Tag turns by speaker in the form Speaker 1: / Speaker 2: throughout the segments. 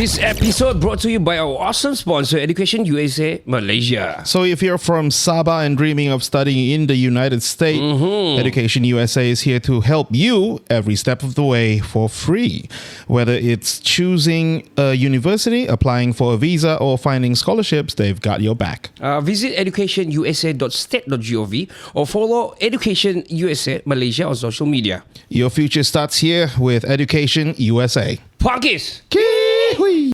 Speaker 1: This episode brought to you by our awesome sponsor, Education USA Malaysia.
Speaker 2: So if you're from Sabah and dreaming of studying in the United States, Education USA is here to help you every step of the way for free. Whether it's choosing a university, applying for a visa, or finding scholarships, they've got your back.
Speaker 1: Visit educationusa.state.gov or follow Education USA Malaysia on social media.
Speaker 2: Your future starts here with Education USA.
Speaker 1: Pakis!
Speaker 2: Kiwi!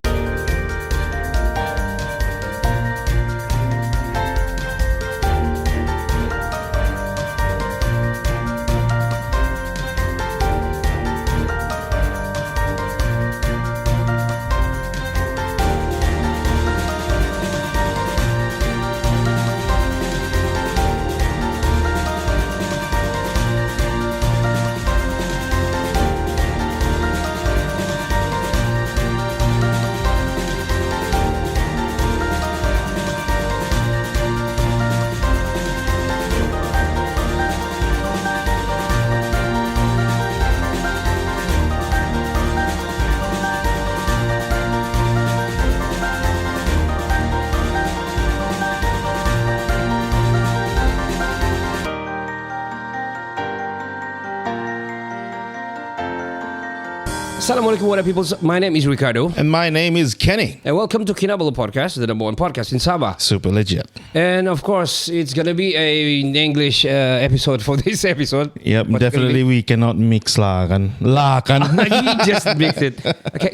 Speaker 1: Assalamualaikum warahmatullahi wabarakatuh. My name is Ricardo.
Speaker 2: And my name is Kenny.
Speaker 1: And welcome to Kinabalu Podcast, the number one podcast in Sabah.
Speaker 2: Super legit.
Speaker 1: And of course, it's going to be an English episode for this episode.
Speaker 2: Yep, definitely we cannot mix la kan. La kan.
Speaker 1: You just mix it.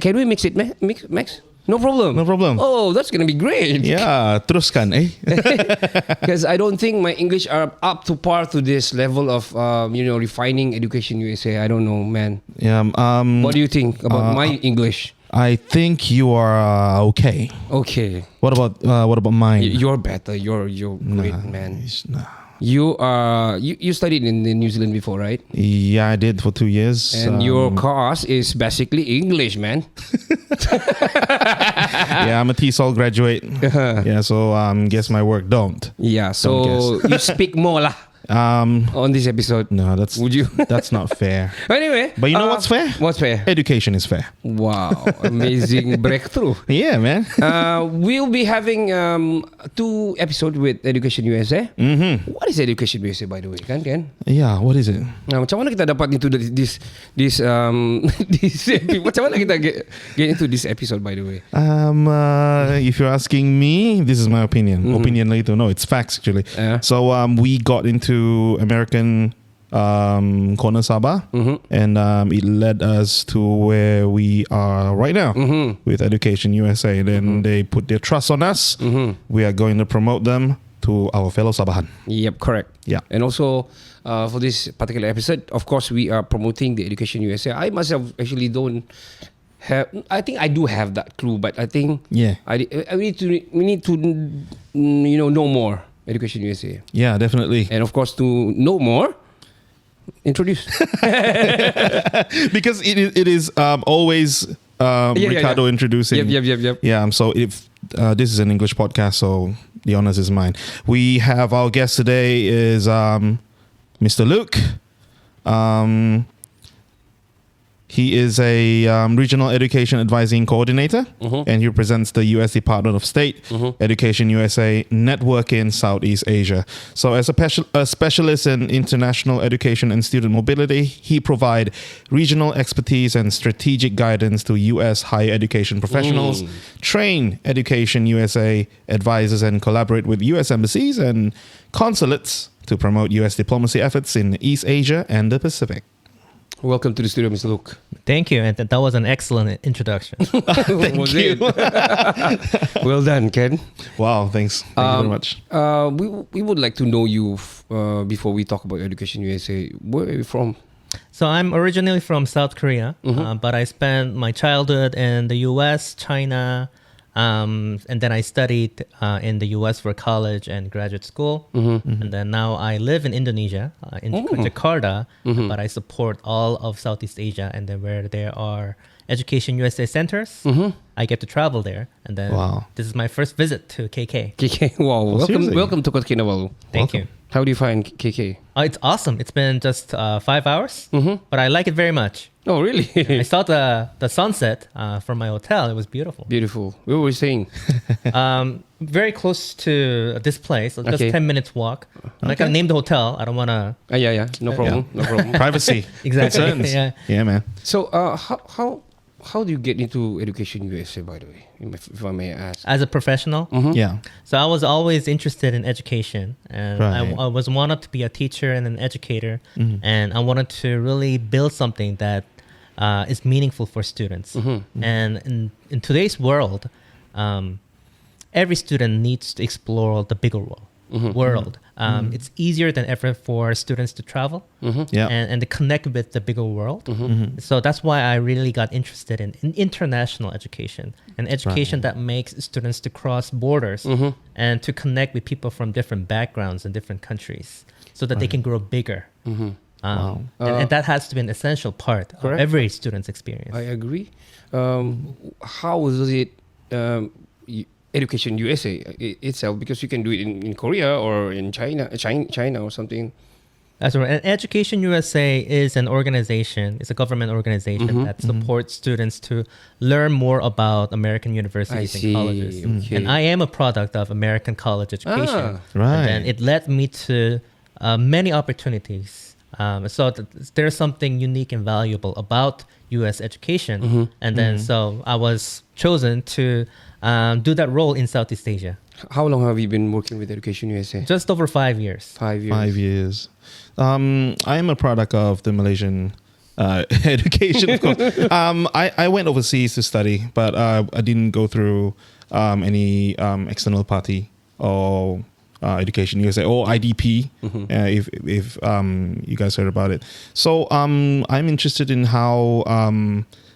Speaker 1: Can we mix it, Max? No problem.
Speaker 2: No problem.
Speaker 1: Oh, that's going to be great.
Speaker 2: Yeah, teruskan
Speaker 1: Because I don't think my English are up to par to this level of, refining Education USA. I don't know, man.
Speaker 2: Yeah.
Speaker 1: What do you think about my English?
Speaker 2: I think you are okay.
Speaker 1: Okay.
Speaker 2: What about mine?
Speaker 1: You're better. You're great, man.
Speaker 2: Nah.
Speaker 1: You studied in New Zealand before, right?
Speaker 2: Yeah, I did for 2 years.
Speaker 1: And your course is basically English, man.
Speaker 2: Yeah, I'm a TESOL graduate. Yeah, so guess my work don't.
Speaker 1: Yeah, so you speak more lah. On this episode.
Speaker 2: No,
Speaker 1: Would you?
Speaker 2: That's not fair.
Speaker 1: Anyway.
Speaker 2: But you know what's fair?
Speaker 1: What's fair?
Speaker 2: Education is fair.
Speaker 1: Wow. Amazing breakthrough.
Speaker 2: Yeah, man.
Speaker 1: We'll be having 2 episodes with Education USA.
Speaker 2: Mm-hmm.
Speaker 1: What is Education USA, by the way? Kan?
Speaker 2: Yeah, what is it?
Speaker 1: Macam mana kita dapat into this macam mana kita get into this episode, by the way?
Speaker 2: If you're asking me, this is my opinion. Opinion later. No, it's facts actually. So we got into American corner Sabah, and it led us to where we are right now with Education USA. Then they put their trust on us. We are going to promote them to our fellow Sabahan.
Speaker 1: Yep, correct.
Speaker 2: Yeah.
Speaker 1: And also for this particular episode, of course, we are promoting the Education USA. I myself actually don't have. I think I do have that clue, but I think we need to know more. Education USA.
Speaker 2: Yeah, definitely.
Speaker 1: And of course, to know more, introduce.
Speaker 2: Because it is always Ricardo introducing.
Speaker 1: Yep.
Speaker 2: Yeah, so if this is an English podcast, so the honors is mine. We have our guest today is Mr. Luke. He is a regional education advising coordinator, and he represents the U.S. Department of State, Education USA network in Southeast Asia. So as a specialist in international education and student mobility, he provides regional expertise and strategic guidance to U.S. higher education professionals, train Education USA advisors, and collaborate with U.S. embassies and consulates to promote U.S. diplomacy efforts in East Asia and the Pacific.
Speaker 1: Welcome to the studio, Mr. Luke.
Speaker 3: Thank you, and that was an excellent introduction.
Speaker 2: Thank you.
Speaker 1: Well done, Ken.
Speaker 2: Wow, thanks. Thank you very much.
Speaker 1: We would like to know you before we talk about Education USA. Where are you from?
Speaker 3: So I'm originally from South Korea, but I spent my childhood in the U.S., China, and then I studied in the U.S. for college and graduate school. And then now I live in Indonesia, in Jakarta, but I support all of Southeast Asia. And then where there are Education USA centers, I get to travel there. And then this is my first visit to KK.
Speaker 1: KK, wow. Welcome to Kinabalu.
Speaker 3: Thank you.
Speaker 1: How do you find KK?
Speaker 3: It's awesome. It's been just 5 hours, but I like it very much.
Speaker 1: Oh, really?
Speaker 3: I saw the sunset from my hotel. It was beautiful.
Speaker 1: Beautiful. What were we saying?
Speaker 3: Very close to this place, so just
Speaker 1: Okay.
Speaker 3: 10 minutes walk. I'm not gonna name the hotel. I don't want to.
Speaker 1: Yeah. No problem. No problem.
Speaker 2: Privacy.
Speaker 3: Exactly.
Speaker 2: Concerns.
Speaker 3: Yeah.
Speaker 2: Yeah, man.
Speaker 1: So, how do you get into Education USA, by the way, if I may ask?
Speaker 3: As a professional,
Speaker 2: Yeah.
Speaker 3: so I was always interested in education, and
Speaker 2: Right.
Speaker 3: I was wanted to be a teacher and an educator, and I wanted to really build something that is meaningful for students. And in today's world, every student needs to explore the bigger world. It's easier than ever for students to travel
Speaker 2: Yeah.
Speaker 3: and to connect with the bigger world. So that's why I really got interested in international education, an education that makes students to cross borders and to connect with people from different backgrounds and different countries so that they can grow bigger. And that has to be an essential part of every student's experience.
Speaker 1: I agree. How does it Education USA itself? Because you can do it in Korea or in China or something.
Speaker 3: That's right. And Education USA is an organization. It's a government organization that supports students to learn more about American universities and colleges.
Speaker 1: Okay.
Speaker 3: And I am a product of American college education.
Speaker 2: Right.
Speaker 3: And it led me to many opportunities. So there's something unique and valuable about U.S. education. And then so I was chosen to do that role in Southeast Asia.
Speaker 1: How long have you been working with Education USA?
Speaker 3: Just over 5 years.
Speaker 1: 5 years.
Speaker 2: 5 years. I am a product of the Malaysian education, of course. I went overseas to study, but I didn't go through any external party or Education USA or IDP, if you guys heard about it. So I'm interested in how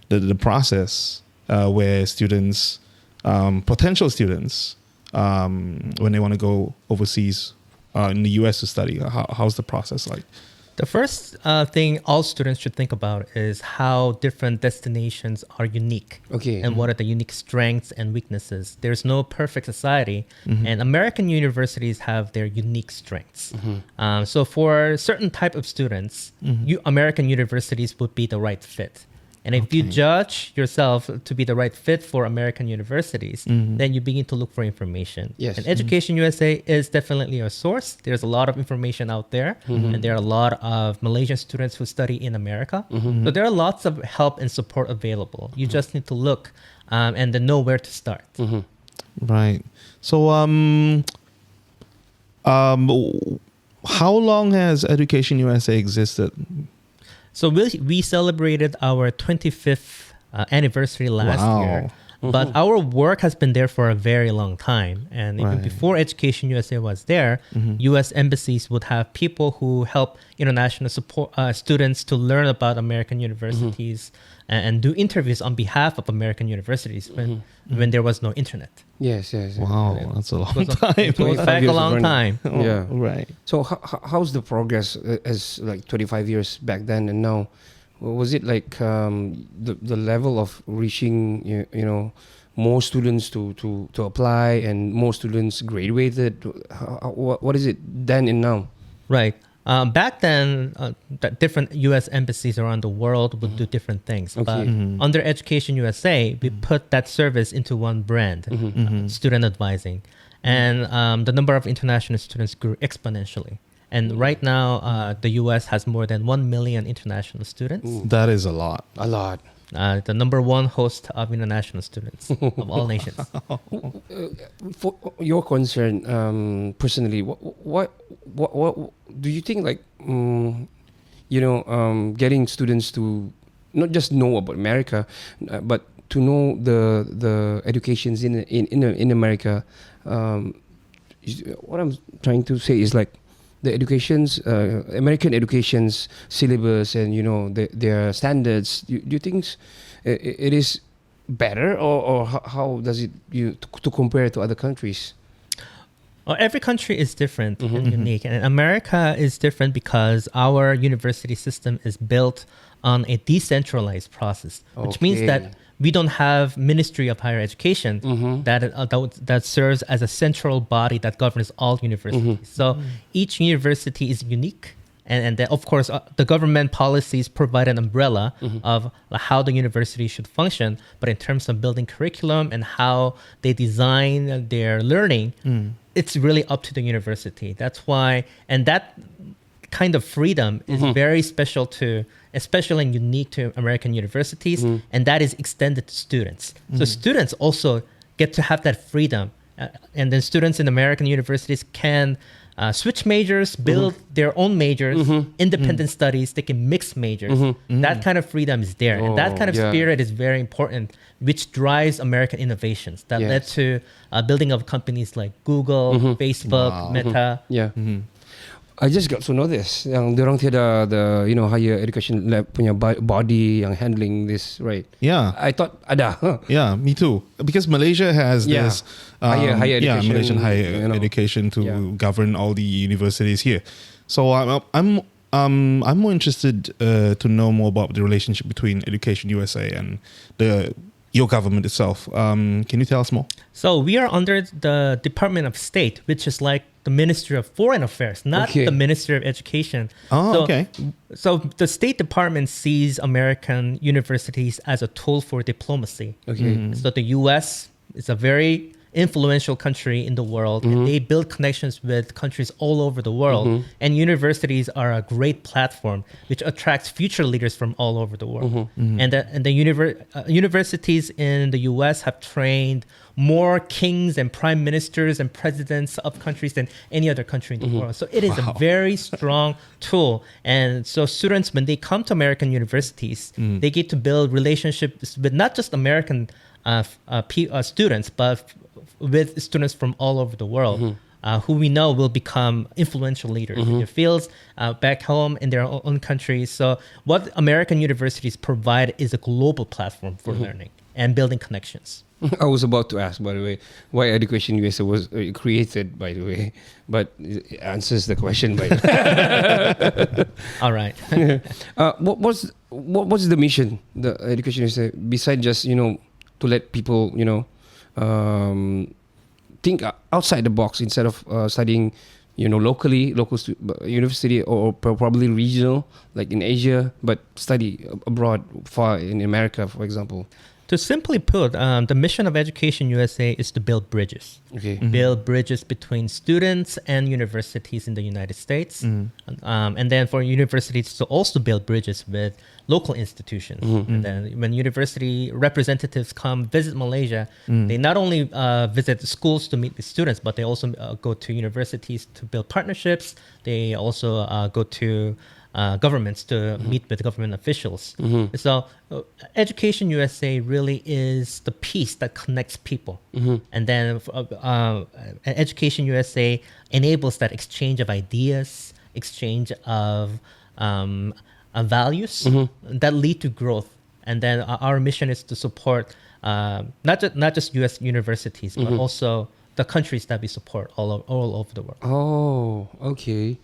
Speaker 2: the process where students, potential students, when they want to go overseas in the US to study, how's the process like?
Speaker 3: The first thing all students should think about is how different destinations are unique.
Speaker 1: Okay.
Speaker 3: And what are the unique strengths and weaknesses. There's no perfect society, and American universities have their unique strengths. So for certain type of students, American universities would be the right fit. And if you judge yourself to be the right fit for American universities, then you begin to look for information.
Speaker 1: Yes.
Speaker 3: And Education USA is definitely a source. There's a lot of information out there, and there are a lot of Malaysian students who study in America. So there are lots of help and support available. You just need to look and then know where to start.
Speaker 2: Right. So how long has Education USA existed?
Speaker 3: So we celebrated our 25th anniversary last year. But our work has been there for a very long time. And even before Education USA was there, U.S. embassies would have people who help international support students to learn about American universities and do interviews on behalf of American universities when there was no internet.
Speaker 1: Yes.
Speaker 2: Wow, that's a long time.
Speaker 3: It goes back a long time.
Speaker 1: Yeah.
Speaker 2: Right.
Speaker 1: So how's the progress as like 25 years back then and now? Was it like the level of reaching you know more students to apply and more students graduated? What is it then and now?
Speaker 3: Right. Back then, different U.S. embassies around the world would do different things. But under Education USA, we put that service into one brand, student advising. And the number of international students grew exponentially. And right now, the U.S. has more than 1 million international students.
Speaker 2: That is a lot.
Speaker 1: A lot.
Speaker 3: The number one host of international students of all nations.
Speaker 1: For your concern, personally, what do you think? Like, getting students to not just know about America, but to know the educations in America. What I'm trying to say is like the American education's syllabus and their standards. Do you think it is better or how does it to compare to other countries?
Speaker 3: Well, every country is different and unique, and America is different because our university system is built on a decentralized process, which means that we don't have Ministry of Higher Education that serves as a central body that governs all universities. So each university is unique. And then, of course, the government policies provide an umbrella of how the university should function. But in terms of building curriculum and how they design their learning, it's really up to the university. That's why, and that kind of freedom is very special to, especially and unique to American universities, and that is extended to students. So students also get to have that freedom. And then students in American universities can switch majors, build their own majors, independent studies. They can mix majors. That kind of freedom is there. And that kind of spirit is very important, which drives American innovations that led to building of companies like Google, Facebook, Meta.
Speaker 1: I just got to know this. Yang dorang tiada the higher education lab punya body yang handling this, right?
Speaker 2: Yeah.
Speaker 1: I thought ada.
Speaker 2: Yeah, me too. Because Malaysia has this
Speaker 1: higher education,
Speaker 2: Malaysian higher education to govern all the universities here. So I'm more interested to know more about the relationship between Education USA and your government itself. Can you tell us more?
Speaker 3: So we are under the Department of State, which is like the Ministry of Foreign Affairs, not the Ministry of Education. So the State Department sees American universities as a tool for diplomacy. So the U.S. is a very influential country in the world, and they build connections with countries all over the world. And universities are a great platform which attracts future leaders from all over the world. And the universities in the U.S. have trained more kings and prime ministers and presidents of countries than any other country in the world. So it is a very strong tool. And so students, when they come to American universities, they get to build relationships with not just American students, but with students from all over the world, who we know will become influential leaders in their fields back home in their own countries. So what American universities provide is a global platform for learning and building connections.
Speaker 1: I was about to ask, by the way, why Education USA was created, by the way, but it answers the question. By
Speaker 3: All right.
Speaker 1: What's the mission, the Education USA, besides just to let people think outside the box instead of studying locally, local university or probably regional, like in Asia, but study abroad, far in America, for example?
Speaker 3: To simply put, the mission of Education USA is to build bridges. Build bridges between students and universities in the United States. And then for universities to also build bridges with local institutions. And then when university representatives come visit Malaysia, they not only visit the schools to meet the students, but they also go to universities to build partnerships. They also go to governments to meet with government officials. So Education USA really is the piece that connects people. And then Education USA enables that exchange of ideas, exchange of values that lead to growth. And then our mission is to support not just U.S. universities, but also the countries that we support all over the world.
Speaker 1: Oh, okay.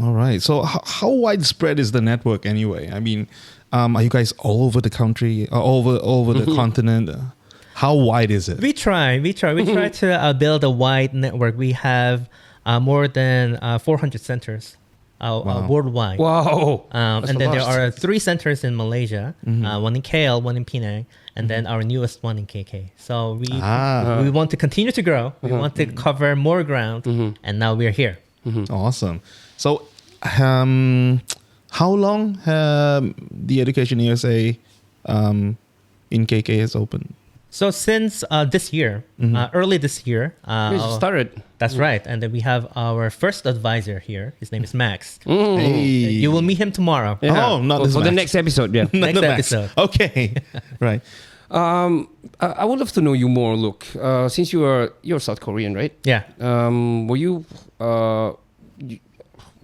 Speaker 2: All right. So how widespread is the network anyway? I mean, are you guys all over the country, all over the continent? How wide is it?
Speaker 3: We try to build a wide network. We have more than 400 centers worldwide.
Speaker 1: Wow.
Speaker 3: And then there are 3 centers in Malaysia, one in KL, one in Penang, and then our newest one in KK. So we want to continue to grow. We want to cover more ground, and now we're here.
Speaker 2: Awesome. So, how long the Education USA in KK has opened?
Speaker 3: So since this year, early this year,
Speaker 1: we started.
Speaker 3: That's right, and then we have our first advisor here. His name is Max.
Speaker 2: Hey.
Speaker 3: You will meet him tomorrow.
Speaker 2: Yeah. Oh, not this
Speaker 1: for the
Speaker 2: Max.
Speaker 1: next episode. Yeah,
Speaker 3: next episode.
Speaker 2: Okay, right.
Speaker 1: I would love to know you more. Look, since you're South Korean, right?
Speaker 3: Yeah.
Speaker 1: Were you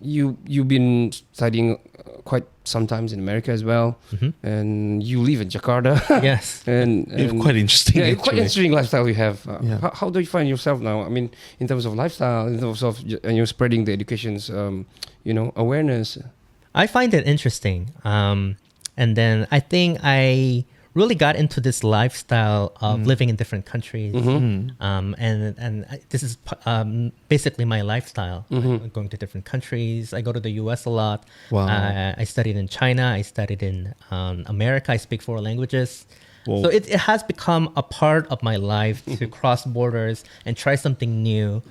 Speaker 1: you've been studying quite sometimes in America as well, and you live in Jakarta.
Speaker 3: Yes.
Speaker 1: and
Speaker 2: quite interesting.
Speaker 1: Yeah, quite interesting lifestyle you have.
Speaker 2: Yeah.
Speaker 1: How do you find yourself now? I mean, in terms of lifestyle, in terms of spreading the education's awareness.
Speaker 3: I find it interesting, and then I think I really got into this lifestyle of living in different countries. And this is basically my lifestyle. Going to different countries. I go to the US a lot.
Speaker 2: Wow.
Speaker 3: I studied in China. I studied in America. I speak 4 languages.
Speaker 2: Whoa.
Speaker 3: So it has become a part of my life to cross borders and try something new,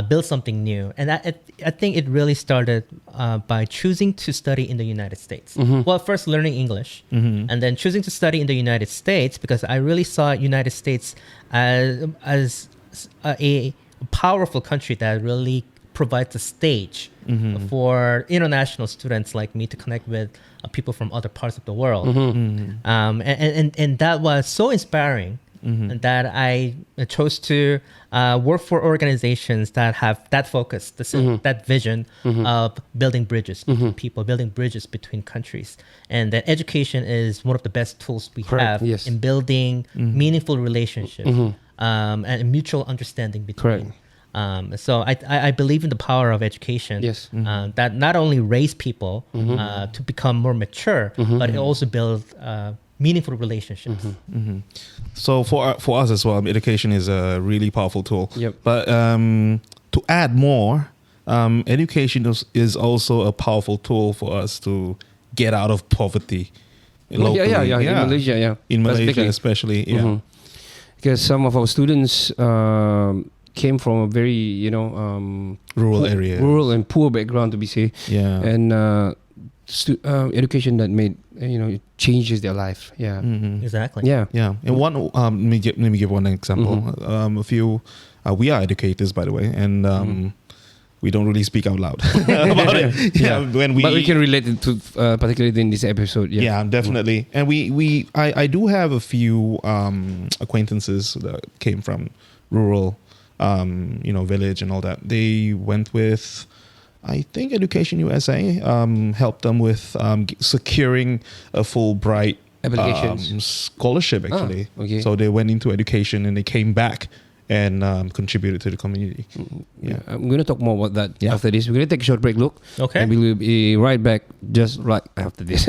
Speaker 3: build something new. And I think it really started by choosing to study in the United States. Well, first learning English, and then choosing to study in the United States because I really saw United States as a powerful country that really provides a stage for international students like me to connect with people from other parts of the world. And that was so inspiring that I chose to work for organizations that have that focus, that vision of building bridges between people, building bridges between countries. And that education is one of the best tools we have in building meaningful relationships and mutual understanding between. So I believe in the power of education. That not only raise people to become more mature, but it also builds meaningful relationships.
Speaker 2: So for us as well, education is a really powerful tool. But to add more, education is also a powerful tool for us to get out of poverty. Locally. In Malaysia, especially.
Speaker 1: Because some of our students came from a very,
Speaker 2: rural area,
Speaker 1: rural and poor background, to be say. And education that made, it changes their life.
Speaker 3: Exactly.
Speaker 2: And one, let me give one example. A few, we are educators, by the way, and we don't really speak out loud about it. But
Speaker 1: we can relate it to particularly in this episode.
Speaker 2: Yeah, definitely. And I do have a few acquaintances that came from rural village and all that. They went with, I think EducationUSA helped them with securing a Fulbright scholarship, actually. So they went into education and they came back and contributed to the community.
Speaker 1: I'm going to talk more about that after this. We're going to take a short break, look.
Speaker 3: Okay.
Speaker 1: And we'll be right back just right after this.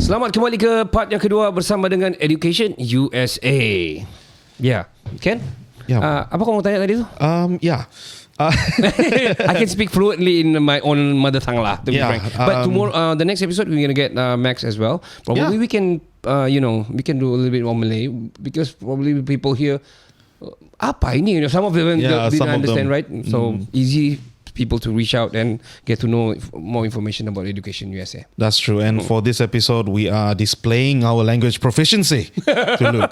Speaker 1: Selamat kembali ke part yang kedua bersama dengan Education USA. Ken? Apa kau mau tanya tadi tu? I can speak fluently in my own mother tongue lah, to be frank. But tomorrow, the next episode, we're gonna get Max as well. Probably we can, we can do a little bit more Malay because probably people here, apa ini? Some of them didn't understand, right? So easy people to reach out and get to know more information about Education USA.
Speaker 2: That's true. And for this episode, we are displaying our language proficiency to Luke.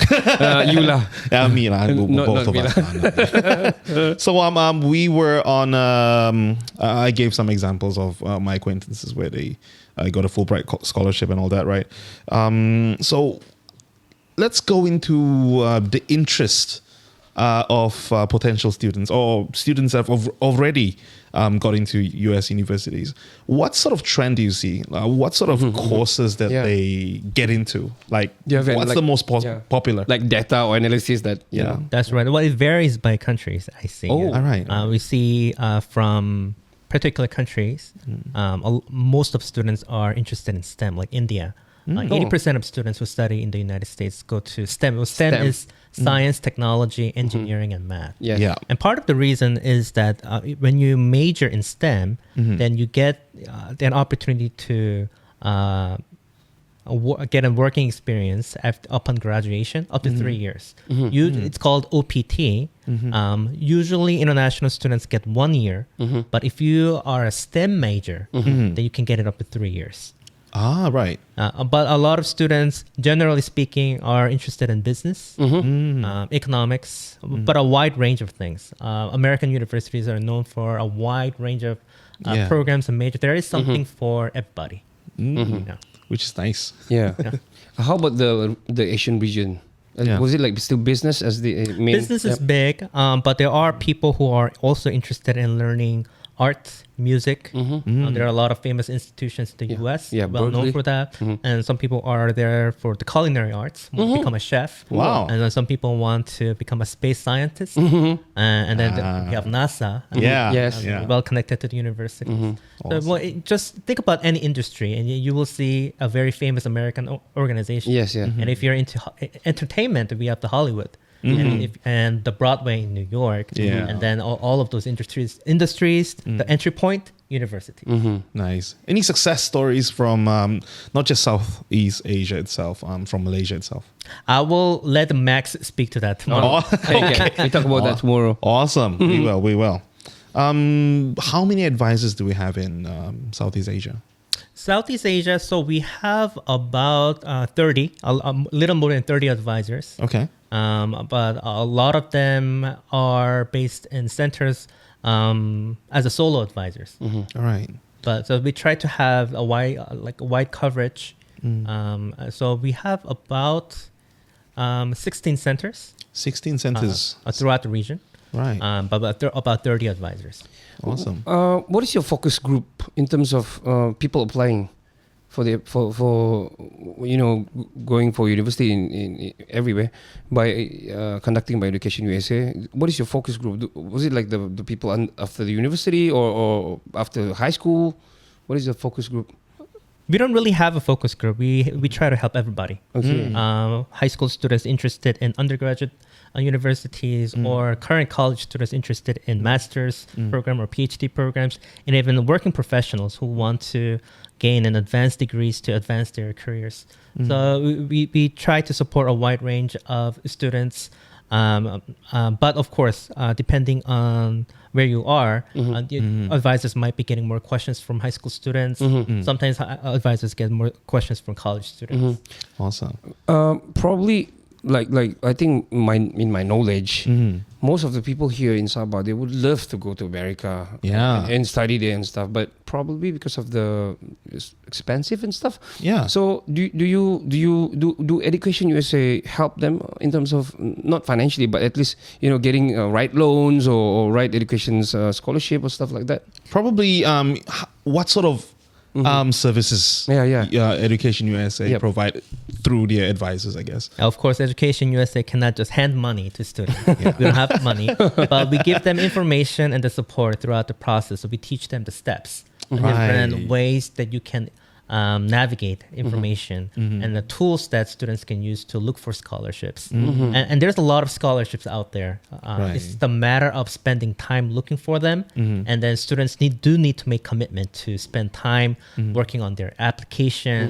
Speaker 1: You lah.
Speaker 2: Me lah. Both of us. So we were on. I gave some examples of my acquaintances where they got a Fulbright scholarship and all that, right? So let's go into the interest of potential students or students that have already got into US universities. What sort of trend do you see? What sort of courses that they get into? What's the most popular?
Speaker 1: Like data or analysis that,
Speaker 3: That's right. Well, it varies by countries, I see.
Speaker 2: All right.
Speaker 3: We see from particular countries, most of students are interested in STEM, like India. 80% of students who study in the United States go to STEM. Well, STEM is science, technology, engineering, and math. And part of the reason is that when you major in STEM, then you get an opportunity to get a working experience upon graduation up to 3 years. It's called OPT. Usually international students get 1 year, but if you are a STEM major, then you can get it up to 3 years.
Speaker 2: Right.
Speaker 3: But a lot of students, generally speaking, are interested in business, economics, but a wide range of things. American universities are known for a wide range of programs and majors. There is something for everybody.
Speaker 2: Which is nice.
Speaker 1: How about the Asian region? Was it like still business as the main?
Speaker 3: Business is big, but there are people who are also interested in learning art, music. There are a lot of famous institutions in the U.S. well known for that. And some people are there for the culinary arts, want to become a chef.
Speaker 2: Wow.
Speaker 3: And then some people want to become a space scientist. And then we have NASA. Well connected to the university.
Speaker 2: Awesome.
Speaker 3: So, just think about any industry and you will see a very famous American organization. And if you're into entertainment, we have the Hollywood. And the Broadway in New York, and then all of those industries, the entry point, university.
Speaker 2: Nice. Any success stories from not just Southeast Asia itself, from Malaysia itself?
Speaker 3: I will let Max speak to that tomorrow.
Speaker 1: Okay. We talk about that tomorrow.
Speaker 2: Awesome. We will. How many advisors do we have in Southeast Asia?
Speaker 3: Southeast Asia, so we have about 30, a little more than 30 advisors.
Speaker 2: Okay.
Speaker 3: But a lot of them are based in centers as a solo advisors.
Speaker 2: All right.
Speaker 3: But so we try to have a wide coverage. So we have about 16 centers.
Speaker 2: 16 centers
Speaker 3: throughout the region.
Speaker 2: Right.
Speaker 3: But about 30 advisors.
Speaker 2: Awesome.
Speaker 1: What is your focus group in terms of people applying for going for university in everywhere by conducting by Education USA? What is your focus group? Was it like the people after the university or after high school? What is the focus group?
Speaker 3: We don't really have a focus group. We try to help everybody.
Speaker 1: Okay.
Speaker 3: High school students interested in undergraduate universities or current college students interested in master's program or PhD programs, and even working professionals who want to gain an advanced degrees to advance their careers. So we try to support a wide range of students. But of course, depending on where you are, advisors might be getting more questions from high school students. Sometimes advisors get more questions from college students.
Speaker 2: Awesome.
Speaker 1: Probably, like I think in my knowledge, most of the people here in Sabah, they would love to go to America and study there and stuff, but probably because of it's expensive and stuff.
Speaker 2: Yeah.
Speaker 1: So do Education USA help them in terms of not financially, but at least getting right loans or right education scholarship or stuff like that?
Speaker 2: Probably. What sort of services Education USA provide through their advisors, I guess?
Speaker 3: Of course, Education USA cannot just hand money to students. We don't have money, but we give them information and the support throughout the process. So we teach them the steps, different ways that you can navigate information and the tools that students can use to look for scholarships. And there's a lot of scholarships out there. It's the matter of spending time looking for them. And then students do need to make commitment to spend time working on their application,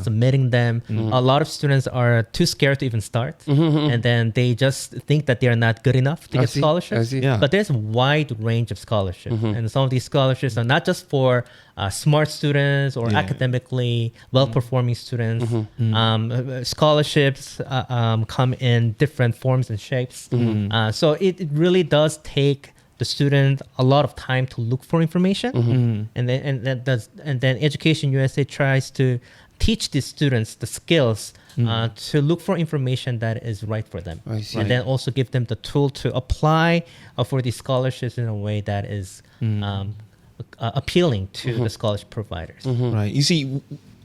Speaker 3: submitting them. A lot of students are too scared to even start. And then they just think that they're not good enough to get scholarships. But there's a wide range of scholarships. And some of these scholarships are not just for smart students or academically well-performing students. Scholarships come in different forms and shapes. So it really does take the student a lot of time to look for information. And then Education USA tries to teach the students the skills to look for information that is right for them. And then also give them the tool to apply for these scholarships in a way that is appealing to the scholarship providers.
Speaker 2: Right. You see,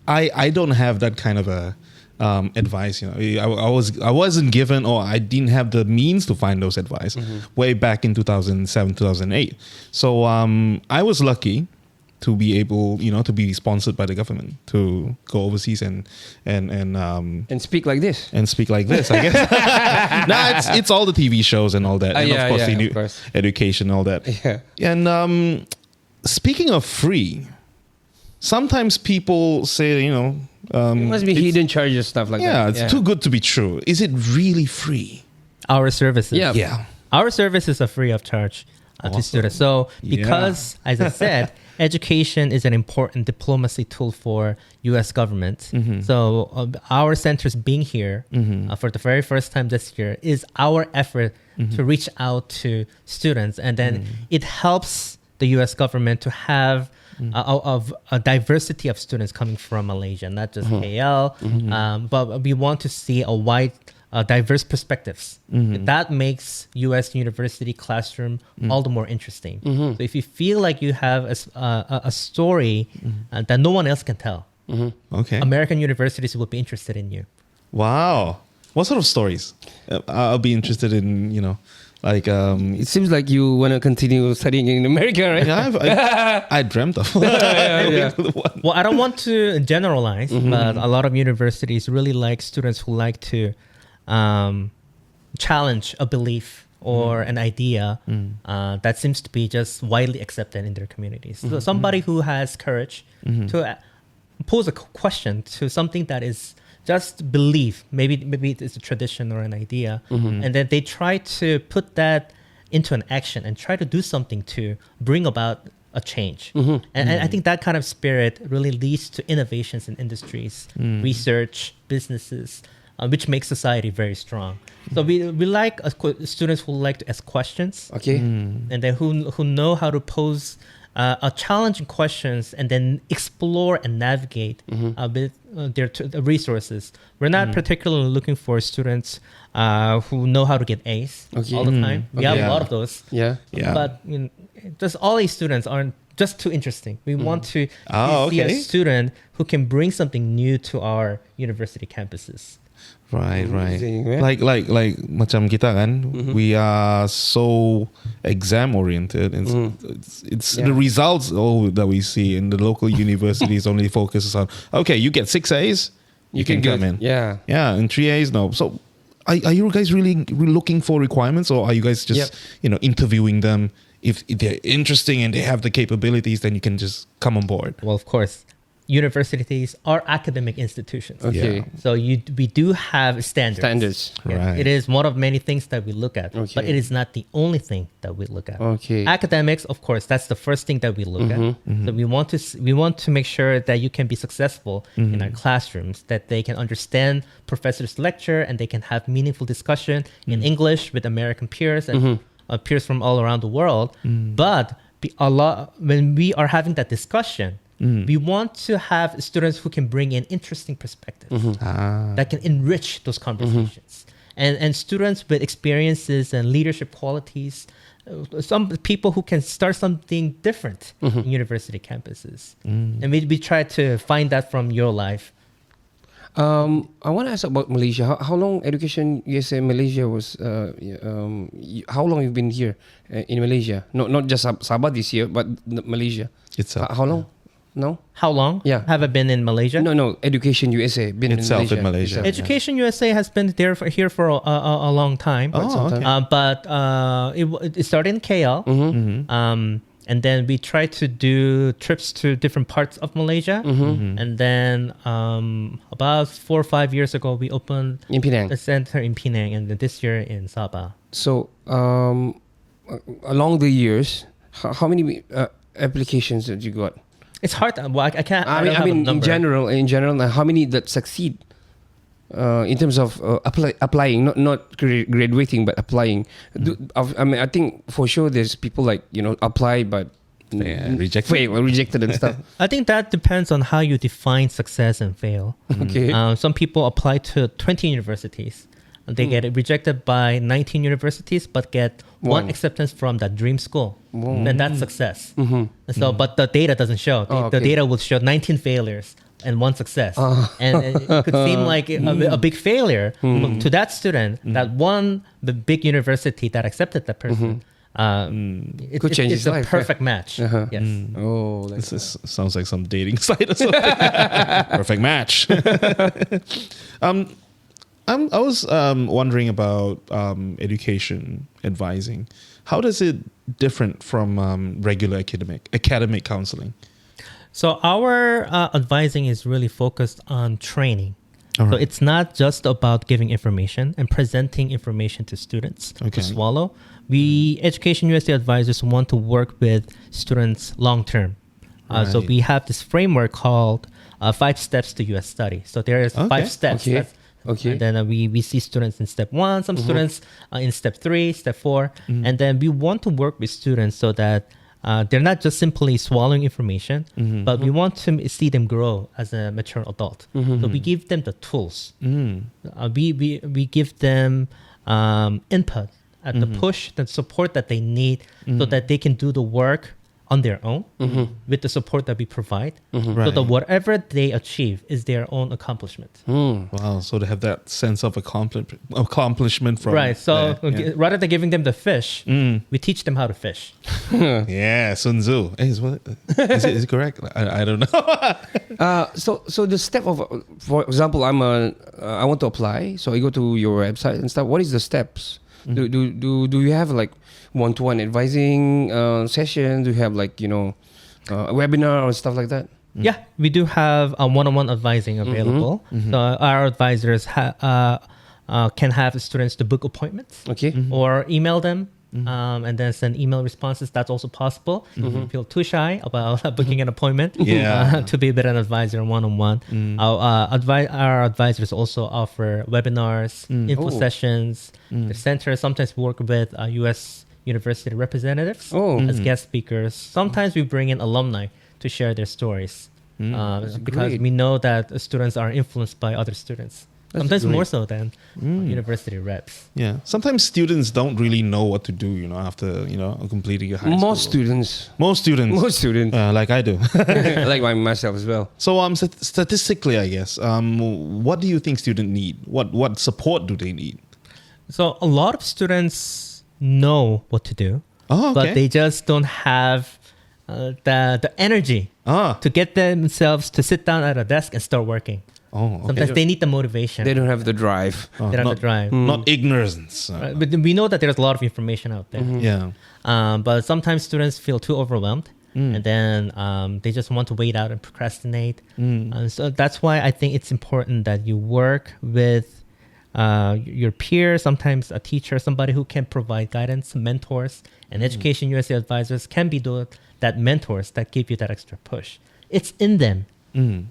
Speaker 2: I don't have that kind of a advice. I wasn't given, or I didn't have the means to find those advice way back in 2007, 2008. So I was lucky to be able, to be sponsored by the government to go overseas and
Speaker 1: speak like this.
Speaker 2: And speak like this, I guess. No, it's all the TV shows and all that, and of course education, all that. And speaking of free, sometimes people say,
Speaker 1: it must be hidden charges, stuff like that.
Speaker 2: It's too good to be true. Is it really free?
Speaker 3: Our services.
Speaker 2: Yeah.
Speaker 3: Our services are free of charge to students. So because, as I said, education is an important diplomacy tool for U.S. government. So our centers being here for the very first time this year is our effort to reach out to students. And then it helps the U.S. government to have a diversity of students coming from Malaysia, not just KL, but we want to see a wide diverse perspectives. That makes U.S. university classroom all the more interesting. So if you feel like you have a story that no one else can tell, American universities will be interested in you.
Speaker 2: Wow. What sort of stories? I'll be interested in, like...
Speaker 1: it seems like you want to continue studying in America, right?
Speaker 2: Yeah, I dreamt of.
Speaker 3: Well, I don't want to generalize, but a lot of universities really like students who like to challenge a belief or an idea that seems to be just widely accepted in their communities. So somebody who has courage to pose a question to something that is just belief, maybe it's a tradition or an idea, and then they try to put that into an action and try to do something to bring about a change. And I think that kind of spirit really leads to innovations in industries, research, businesses, which makes society very strong. So we like students who like to ask questions, and then who know how to pose challenging questions and then explore and navigate with their resources. We're not particularly looking for students who know how to get A's all the time. We have a lot of those. But just all these students aren't just too interesting. We want to see a student who can bring something new to our university campuses.
Speaker 2: Right. Like macam kita kan, we are so exam oriented. It's the results that we see in the local universities only focuses on, okay, you get 6 A's, you can come in.
Speaker 1: Yeah,
Speaker 2: and 3 A's, no. So are you guys really looking for requirements, or are you guys just interviewing them? If they're interesting and they have the capabilities, then you can just come on board.
Speaker 3: Well, of course. Universities are academic institutions. So we do have standards.
Speaker 2: Right.
Speaker 3: It is one of many things that we look at, but it is not the only thing that we look at. Academics, of course, that's the first thing that we look at. So we want to make sure that you can be successful in our classrooms, that they can understand professors' lecture and they can have meaningful discussion in English with American peers and peers from all around the world. But when we are having that discussion, we want to have students who can bring in interesting perspectives that can enrich those conversations. And students with experiences and leadership qualities, some people who can start something different in university campuses. And we try to find that from your life.
Speaker 1: I want to ask about Malaysia. How long Education USA Malaysia was? How long you've been here in Malaysia? Not just Sabah this year, but Malaysia itself. How long? No.
Speaker 3: How long?
Speaker 1: Yeah.
Speaker 3: Have I been in Malaysia?
Speaker 1: No. Education USA been
Speaker 2: itself
Speaker 1: in Malaysia.
Speaker 3: Education USA has been here for a long time. But it started in KL. And then we try to do trips to different parts of Malaysia. And then about 4 or 5 years ago, we opened
Speaker 1: in Penang.
Speaker 3: the center in Penang, and this year in Sabah.
Speaker 1: So along the years, how many applications did you got?
Speaker 3: It's hard. I can't.
Speaker 1: I mean, in general, how many that succeed in terms of applying, not graduating, but applying? I think for sure there's people like apply but rejected and stuff.
Speaker 3: I think that depends on how you define success and fail. Some people apply to 20 universities. They get rejected by 19 universities, but get one acceptance from that dream school. Then that's success. So, but the data doesn't show. The data will show 19 failures and 1 success. And it could seem like a big failure to that student. That the big university that accepted that person.
Speaker 1: Could change his life.
Speaker 3: It's a perfect match. Yes.
Speaker 2: This sounds like some dating site or something. Perfect match. I was wondering about education advising. How does it different from regular academic counseling?
Speaker 3: So our advising is really focused on training. So it's not just about giving information and presenting information to students to swallow. We Education USA advisors want to work with students long term. So we have this framework called 5 Steps to US Study. So there is 5 steps. And then we see students in step 1, some students in step 3, step 4. And then we want to work with students so that they're not just simply swallowing information, but we want to see them grow as a mature adult. So we give them the tools. We give them input, the push, the support that they need, so that they can do the work on their own with the support that we provide, so that whatever they achieve is their own accomplishment.
Speaker 2: Wow, so they have that sense of accomplishment from
Speaker 3: So rather than giving them the fish, we teach them how to fish.
Speaker 2: Yeah, Sun Tzu. Hey, is it correct? I don't know.
Speaker 1: So the step of, for example, I want to apply, so I go to your website and stuff. What is the steps? Do you have like one-to-one advising session? Do you have like a webinar or stuff like that?
Speaker 3: Yeah, we do have a one-on-one advising available. So our advisors can have students to book appointments, or email them. And then send email responses. That's also possible. If you feel too shy about booking an appointment, to be with an advisor one-on-one. Our advisors also offer webinars, info sessions. The center sometimes work with U.S. university representatives as guest speakers. Sometimes we bring in alumni to share their stories because we know that students are influenced by other students. Sometimes more so than university reps.
Speaker 2: Yeah. Sometimes students don't really know what to do, after, completing your high school. Most students. Like I do.
Speaker 1: Like myself as well.
Speaker 2: So statistically, I guess, what do you think students need? What support do they need?
Speaker 3: So a lot of students know what to do, but they just don't have the energy to get themselves to sit down at a desk and start working. Sometimes they need the motivation.
Speaker 1: They don't have the drive.
Speaker 3: They don't have the drive.
Speaker 2: Not ignorance.
Speaker 3: But we know that there's a lot of information out there.
Speaker 2: Yeah.
Speaker 3: But sometimes students feel too overwhelmed, and then they just want to wait out and procrastinate. So that's why I think it's important that you work with your peers, sometimes a teacher, somebody who can provide guidance, mentors, and Education USA advisors can be that mentors that give you that extra push. It's in them.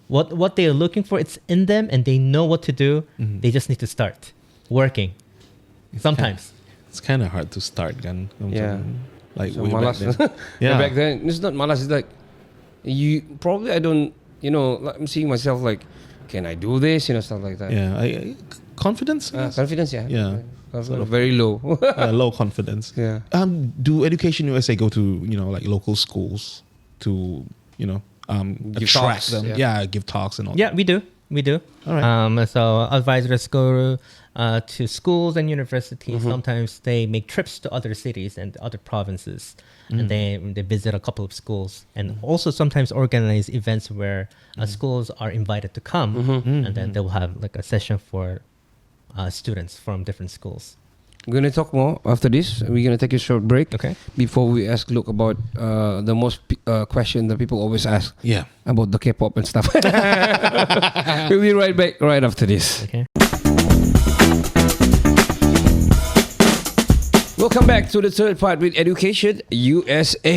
Speaker 3: What they are looking for, it's in them, and they know what to do. They just need to start working. Sometimes
Speaker 2: it's kind of hard to start, kan? Like
Speaker 1: so
Speaker 2: way
Speaker 1: malas.
Speaker 2: back then.
Speaker 1: Back then it's not malas. It's like I don't. Like I'm seeing myself like, can I do this? Stuff like that.
Speaker 2: Yeah, confidence.
Speaker 1: Confidence. Yeah.
Speaker 2: Sort of
Speaker 1: very low.
Speaker 2: Low confidence.
Speaker 1: Yeah.
Speaker 2: Do Education USA go to like local schools to
Speaker 1: give
Speaker 2: attract
Speaker 1: talks,
Speaker 2: them? Give talks and all.
Speaker 3: Yeah, we do.
Speaker 2: All right.
Speaker 3: So advisors go to schools and universities. Sometimes they make trips to other cities and other provinces, and they visit a couple of schools, and also sometimes organize events where schools are invited to come, and then they will have like a session for students from different schools.
Speaker 1: We're going to talk more after this. We're going to take a short break.
Speaker 3: Okay.
Speaker 1: Before we ask Luke about the most question that people always ask.
Speaker 2: Yeah.
Speaker 1: About the K-pop and stuff. We'll be right back right after this.
Speaker 3: Okay.
Speaker 1: Welcome back to the third part with Education USA.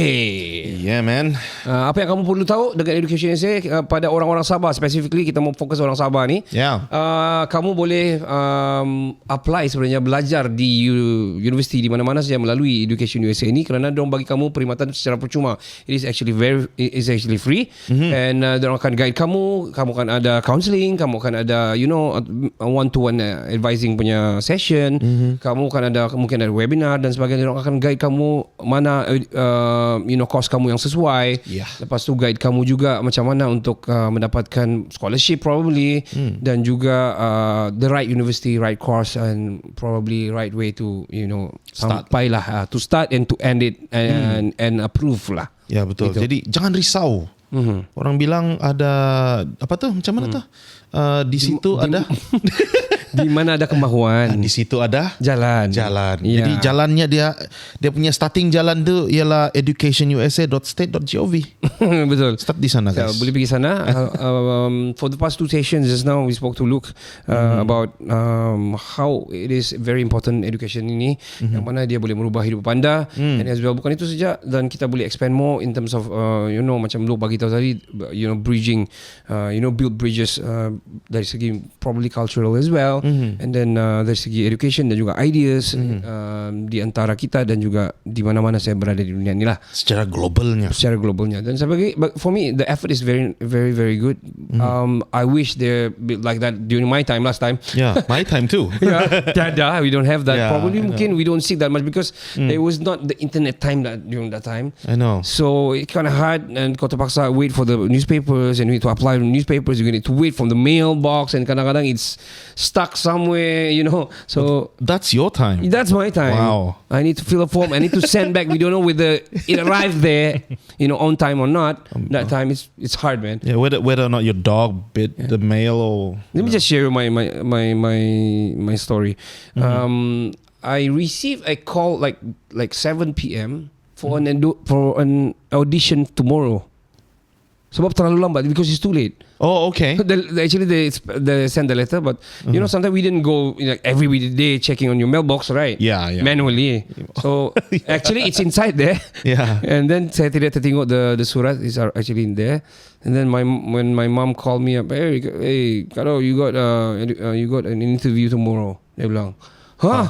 Speaker 2: Yeah, man.
Speaker 1: Apa yang kamu perlu tahu dengan Education USA pada orang-orang Sabah, specifically kita mau fokus orang Sabah ni.
Speaker 2: Yeah.
Speaker 1: Kamu boleh apply sebenarnya, belajar di universiti di mana-mana saja melalui Education USA ni, kerana diorang bagi kamu perkhidmatan secara percuma. It is actually free, and diorang akan guide kamu akan ada counselling, kamu akan ada one-to-one advising punya session, kamu akan ada mungkin ada webinar dan sebagainya. Diorang akan guide kamu mana course kamu yang sesuai. Lepas tu guide kamu juga macam mana untuk mendapatkan scholarship probably, dan juga the right university, right course, and probably right way to sampailah to start and to end it and approve lah.
Speaker 2: Ya, betul. Gitu. Jadi jangan risau. Orang bilang ada apa tuh? Macam mana tuh? Di situ ada
Speaker 1: di mana ada kemahuan,
Speaker 2: di situ ada jalan.
Speaker 1: Yeah.
Speaker 2: Jadi jalannya dia punya starting jalan tu ialah educationusa.state.gov.
Speaker 1: Betul.
Speaker 2: Start di sana, guys.
Speaker 1: Boleh pergi sana. For the past 2 sessions just now we spoke to Luke about how it is very important education ini, yang mana dia boleh merubah hidup anda, and as well bukan itu saja, dan kita boleh expand more in terms of macam Luke bagi tahu tadi, bridging, build bridges dari segi probably cultural as well. lifestyle, and then dari segi education dan juga ideas di antara kita dan juga di mana-mana saya berada di dunia ni lah.
Speaker 2: Secara globalnya.
Speaker 1: Dan sebagai, but for me the effort is very very very good. I wish there be like that during my time last time.
Speaker 2: Yeah, my time too.
Speaker 1: Tiada, we don't have that.
Speaker 2: Yeah,
Speaker 1: Probably mungkin we don't see that much because there was not the internet time during that time.
Speaker 2: I know.
Speaker 1: So it's kind of hard, and kau terpaksa wait for the newspapers, and you need to apply to newspapers. You need to wait from the mailbox, and kadang-kadang it's stuck somewhere, So
Speaker 2: that's your time.
Speaker 1: That's my time.
Speaker 2: Wow.
Speaker 1: I need to fill a form. I need to send back. We don't know whether it arrived there, on time or not. That time it's hard, man.
Speaker 2: Yeah, whether or not your dog bit the mail or.
Speaker 1: Let me just share my story. I received a call like 7 p.m. for an audition tomorrow. Sebab terlalu lambat because it's too late.
Speaker 2: Oh, okay.
Speaker 1: Actually, they sent the letter, but sometimes we didn't go like every day checking on your mailbox, right?
Speaker 2: Yeah.
Speaker 1: Manually. So actually, it's inside there.
Speaker 2: Yeah.
Speaker 1: And then saya tidak tertengok the surat is actually in there. And then when my mom called me up, hey, Karo, you got an interview tomorrow. Dia bilang, huh?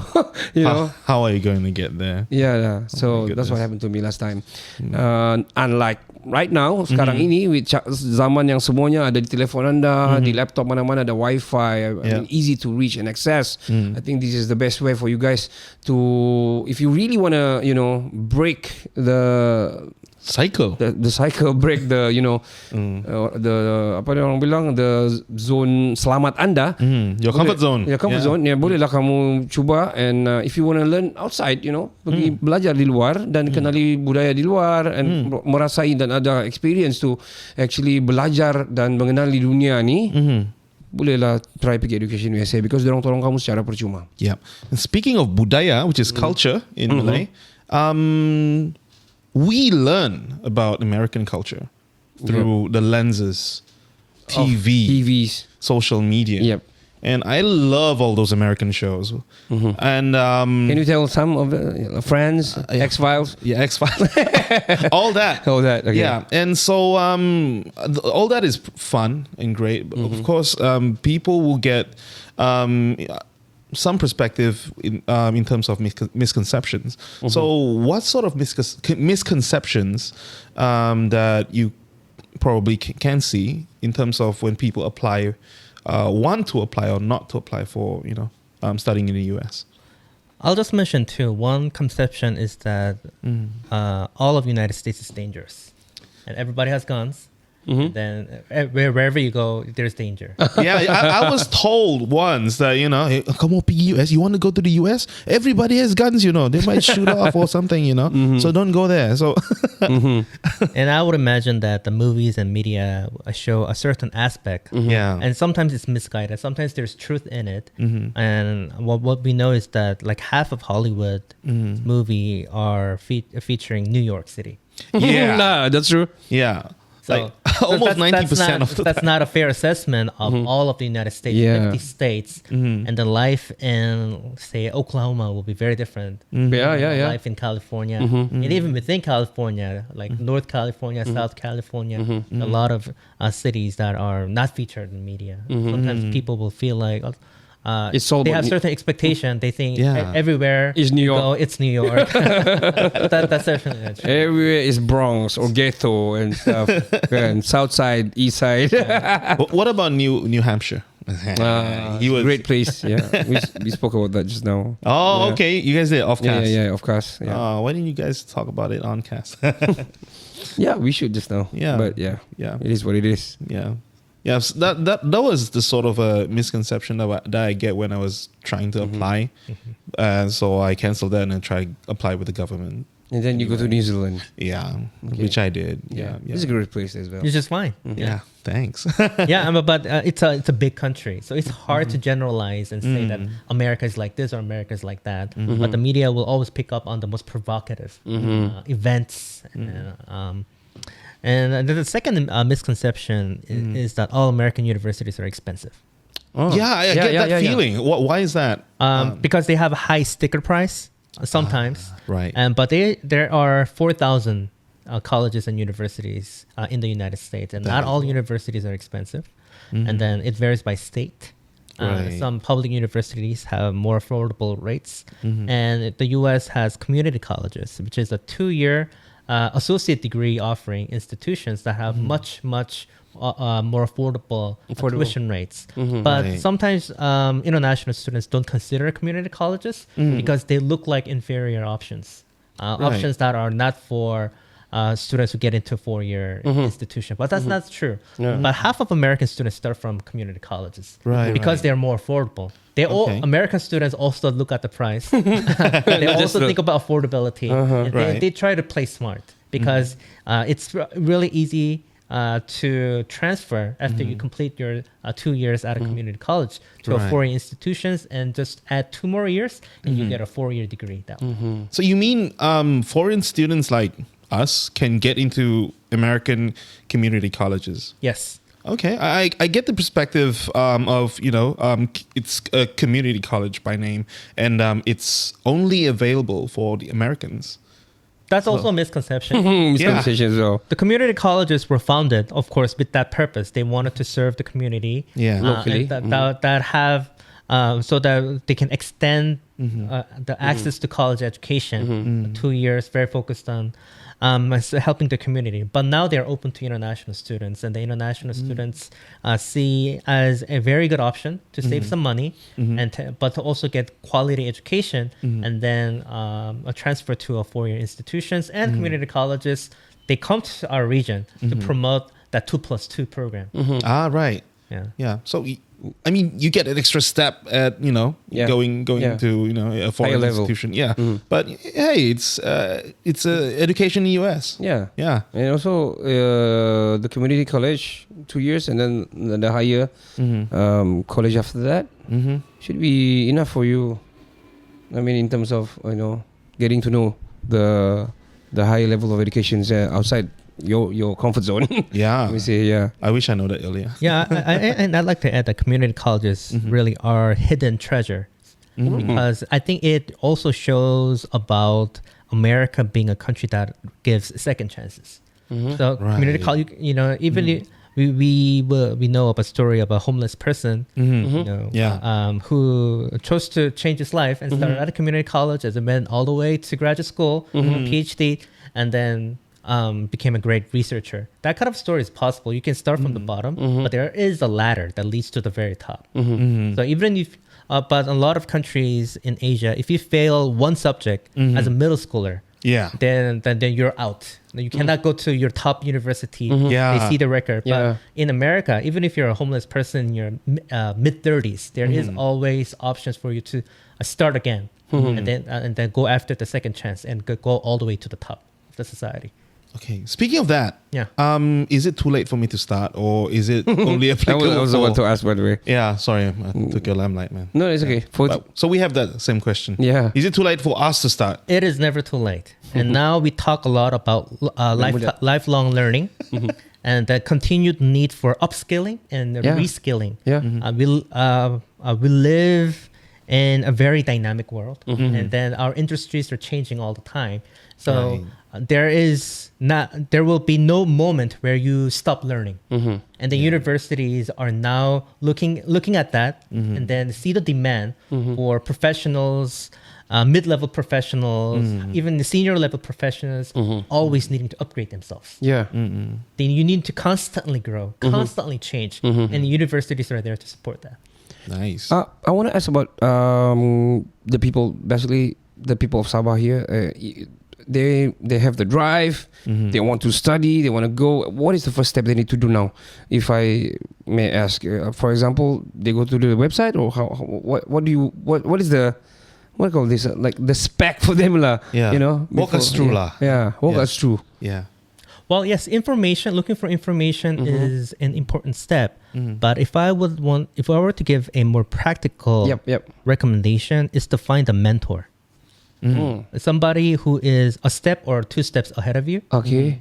Speaker 2: How are you going to get there?
Speaker 1: Yeah. So that's what happened to me last time. Unlike right now, sekarang ini with zaman yang semuanya ada di telefon anda, di laptop mana-mana ada wifi, I mean, easy to reach and access. I think this is the best way for you guys to, if you really want to, break the
Speaker 2: cycle,
Speaker 1: the cycle, break the the apa dia orang bilang, the zone selamat anda,
Speaker 2: your comfort zone,
Speaker 1: bolehlah kamu cuba. And if you want to learn outside, pergi belajar di luar dan kenali budaya di luar, and merasai dan ada experience to actually belajar dan mengenali dunia ni, bolehlah try pergi Education USA because dorang tolong kamu secara percuma.
Speaker 2: Yeah. And speaking of budaya, which is culture in Malay, we learn about American culture through the lenses, TVs, social media.
Speaker 1: Yep.
Speaker 2: And I love all those American shows. And
Speaker 1: can you tell some of the Friends, X-Files?
Speaker 2: Yeah, X-Files. all that.
Speaker 1: Okay.
Speaker 2: Yeah. And so all that is fun and great. Of course, people will get some perspective in terms of misconceptions. So what sort of misconceptions that you probably can see in terms of when people apply, want to apply or not to apply for, studying in the US?
Speaker 3: I'll just mention too, one conception is that all of the United States is dangerous and everybody has guns. Then wherever you go, there's danger.
Speaker 2: Yeah, I was told once that, hey, come on, US, you want to go to the US? Everybody has guns, they might shoot off or something, so don't go there. So,
Speaker 3: and I would imagine that the movies and media show a certain aspect.
Speaker 2: Yeah.
Speaker 3: And sometimes it's misguided. Sometimes there's truth in it. And what we know is that like half of Hollywood movie are featuring New York City.
Speaker 2: Yeah.
Speaker 1: Nah, that's true.
Speaker 2: Yeah.
Speaker 3: So
Speaker 2: almost 90% of
Speaker 3: that's not a fair assessment of all of the United States, 50 states, and the life in, say, Oklahoma will be very different. Life in California, and even within California, like North California, South California, a lot of cities that are not featured in media. Sometimes people will feel like they have certain expectation. They think everywhere
Speaker 1: is New York.
Speaker 3: Go, it's New York. That's definitely true.
Speaker 1: Everywhere is Bronx or ghetto and stuff. And South Side, East Side.
Speaker 2: What about New Hampshire?
Speaker 1: He was great place. Yeah, we spoke about that just now.
Speaker 2: Oh, okay. You guys did off cast.
Speaker 1: Yeah, of course. Yeah.
Speaker 2: Why didn't you guys talk about it on cast?
Speaker 1: Yeah, we should just now.
Speaker 2: Yeah,
Speaker 1: but yeah, it is what it is.
Speaker 2: Yeah. Yeah, so that was the sort of a misconception that I get when I was trying to apply. And so I canceled that and tried to apply with the government.
Speaker 1: And then you go to New Zealand.
Speaker 2: Yeah, which I did. Yeah.
Speaker 1: It's a great place as well.
Speaker 3: You're just fine.
Speaker 2: Yeah, thanks.
Speaker 3: But it's a big country. So it's hard to generalize and say that America is like this or America is like that. But the media will always pick up on the most provocative events. And the second misconception is that all American universities are expensive.
Speaker 2: Oh. Yeah, I get that feeling. Why is that?
Speaker 3: Because they have a high sticker price sometimes.
Speaker 2: Right.
Speaker 3: But there are 4,000 colleges and universities in the United States. And not all universities are expensive. And then it varies by state. Some public universities have more affordable rates. And the U.S. has community colleges, which is a 2-year associate degree offering institutions that have much more affordable tuition rates. But sometimes international students don't consider community colleges because they look like inferior options. Options that are not for students who get into a 4-year institution. But that's not true. But half of American students start from community colleges because they're more affordable. American students also look at the price. They also think about affordability. And they try to play smart because it's really easy to transfer after you complete your 2 years at a community college to a 4-year institutions, and just add 2 more years and you get a 4-year degree that way.
Speaker 2: So you mean foreign students like us can get into American community colleges?
Speaker 3: Yes.
Speaker 2: Okay, I get the perspective of, it's a community college by name, and it's only available for the Americans.
Speaker 3: That's also a misconception.
Speaker 1: Misconception as well.
Speaker 3: The community colleges were founded, of course, with that purpose. They wanted to serve the community
Speaker 1: locally,
Speaker 3: that have so that they can extend the access to college education. 2 years, very focused on helping the community. But now they're open to international students, and the international students see as a very good option to save some money, but to also get quality education, and then a transfer to a 4-year institutions and community colleges. They come to our region to promote that 2+2 program.
Speaker 2: Right. Yeah. So, I mean, you get an extra step at, going to, a foreign institution. Yeah. But hey, it's EducationUSA.
Speaker 1: Yeah. And also the community college, 2 years, and then the higher college after that should be enough for you. I mean, in terms of, getting to know the higher level of education outside your comfort zone.
Speaker 2: Let
Speaker 1: me say,
Speaker 2: I wish I know that earlier.
Speaker 3: And I'd like to add that community colleges really are hidden treasure, because I think it also shows about America being a country that gives second chances. So community college, even we know of a story of a homeless person, who chose to change his life and started at a community college as a man all the way to graduate school, PhD, and then became a great researcher. That kind of story is possible. You can start from the bottom, but there is a ladder that leads to the very top. So even if, but a lot of countries in Asia, if you fail one subject as a middle schooler, then you're out. You cannot go to your top university. They see the record. But in America, even if you're a homeless person in your mid-30s, there is always options for you to start again, and then go after the second chance and go all the way to the top of the society.
Speaker 2: Okay. Speaking of that, is it too late for me to start, or is it only applicable?
Speaker 1: I was the one to ask, by the way.
Speaker 2: Yeah, sorry, I took your limelight, man.
Speaker 1: No, it's okay.
Speaker 2: So we have that same question.
Speaker 1: Yeah.
Speaker 2: Is it too late for us to start?
Speaker 3: It is never too late. And now we talk a lot about lifelong learning and the continued need for upskilling and reskilling. We live in a very dynamic world, and then our industries are changing all the time. So there will be no moment where you stop learning. And the universities are now looking at that, and then see the demand for professionals, mid-level professionals, even the senior level professionals, always needing to upgrade themselves. Then you need to constantly grow, constantly change, and the universities are there to support that.
Speaker 2: Nice.
Speaker 1: I want to ask about the people, basically the people of Sabah here. They have the drive. They want to study. They want to go. What is the first step they need to do now? If I may ask, for example, they go to the website, or what is the what do you call this? Like the spec for them, lah.
Speaker 2: Walk us through, lah.
Speaker 1: Walk us through.
Speaker 3: Well, yes, looking for information is an important step. But if I were to give a more practical recommendation, is to find a mentor. Somebody who is a step or 2 steps ahead of you.
Speaker 1: Okay.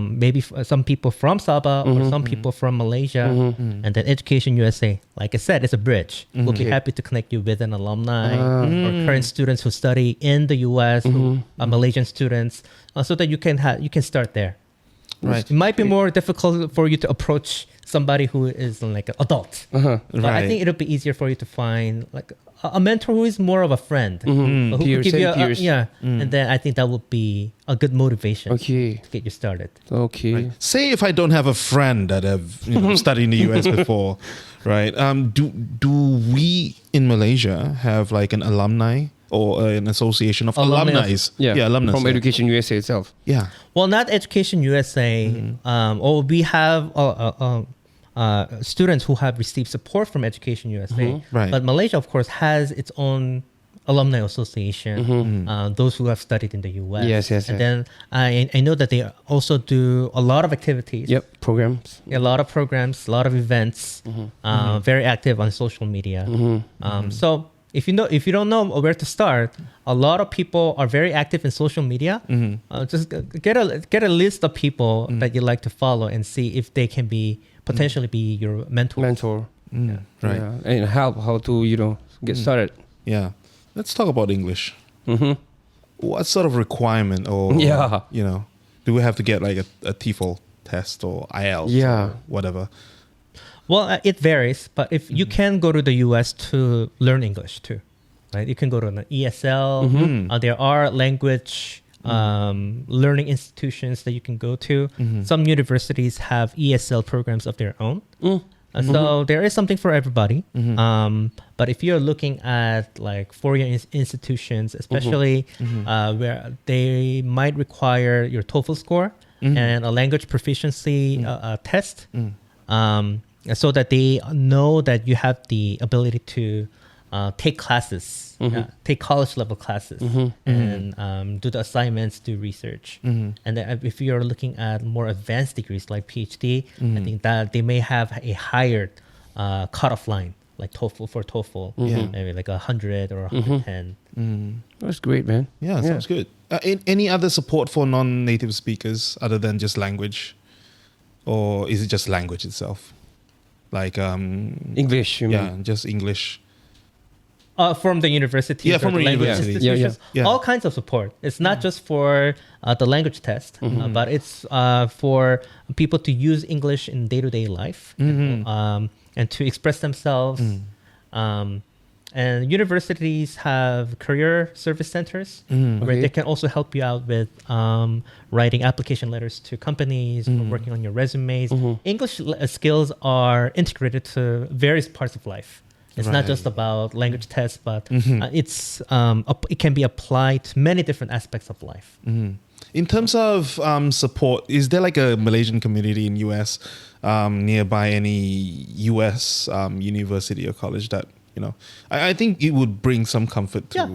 Speaker 3: Maybe some people from Sabah or some people from Malaysia. And then EducationUSA, like I said, is a bridge. We'll be happy to connect you with an alumni or current students who study in the US, Malaysian students, so that you can start there.
Speaker 2: Right.
Speaker 3: It might be more difficult for you to approach somebody who is like an adult. But I think it'll be easier for you to find like a mentor who is more of a friend. Who
Speaker 1: Peers,
Speaker 3: could give you
Speaker 1: peers.
Speaker 3: and then I think that would be a good motivation
Speaker 1: Okay.
Speaker 3: to get you started.
Speaker 1: Okay.
Speaker 2: Right. Say if I don't have a friend that have studied in the US before, right? Do we in Malaysia have like an alumni or an association of alumni? Alumni
Speaker 1: From Education USA itself.
Speaker 2: Yeah.
Speaker 3: Well, not Education USA. Or we have students who have received support from Education USA.
Speaker 2: Right.
Speaker 3: But Malaysia, of course, has its own alumni association. Those who have studied in the US.
Speaker 1: Yes.
Speaker 3: And then I know that they also do a lot of activities.
Speaker 1: Yep. Programs.
Speaker 3: A lot of programs, a lot of events. Very active on social media. So if you don't know where to start, a lot of people are very active in social media. Just get a list of people that you like to follow and see if they can potentially be your mentor.
Speaker 2: Right.
Speaker 1: Yeah. And help how to get started.
Speaker 2: Yeah. Let's talk about English. What sort of requirement or do we have to get like a TOEFL test or IELTS or whatever?
Speaker 3: Well, it varies, but if you can go to the US to learn English too, right? You can go to an ESL. There are language learning institutions that you can go to. Some universities have ESL programs of their own. So there is something for everybody. But if you're looking at like foreign institutions, especially where they might require your TOEFL score and a language proficiency test, so that they know that you have the ability to take classes, take college level classes, and do the assignments, do research. And then if you're looking at more advanced degrees like PhD, I think that they may have a higher cutoff line, like TOEFL, maybe like 100 or 110.
Speaker 1: That's great, man.
Speaker 2: Yeah, sounds good. Any other support for non-native speakers other than just language? Or is it just language itself? Like
Speaker 1: English, you mean?
Speaker 2: Just English.
Speaker 3: From the university.
Speaker 2: Yeah, from the university.
Speaker 3: Yeah. All kinds of support. It's not just for the language test, but it's for people to use English in day-to-day life and to express themselves. And universities have career service centers where they can also help you out with writing application letters to companies or working on your resumes. English skills are integrated to various parts of life. It's not just about language tests, but it can be applied to many different aspects of life.
Speaker 2: In terms of support, is there like a Malaysian community in US nearby any US university or college that I think it would bring some comfort to.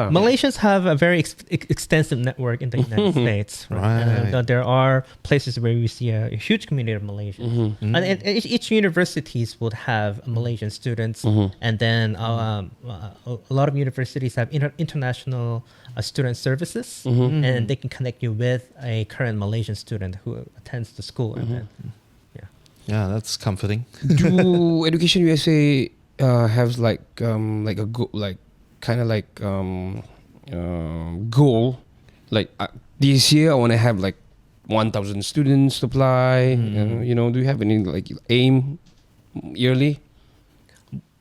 Speaker 3: Malaysians have a very extensive network in the United States. Right? And, there are places where we see a huge community of Malaysians. And each universities would have Malaysian students. And then a lot of universities have international student services. And they can connect you with a current Malaysian student who attends the school. And then,
Speaker 2: that's comforting.
Speaker 1: Do Education USA have like a goal, like this year I want to have like 1,000 students to apply. Do you have any like aim yearly?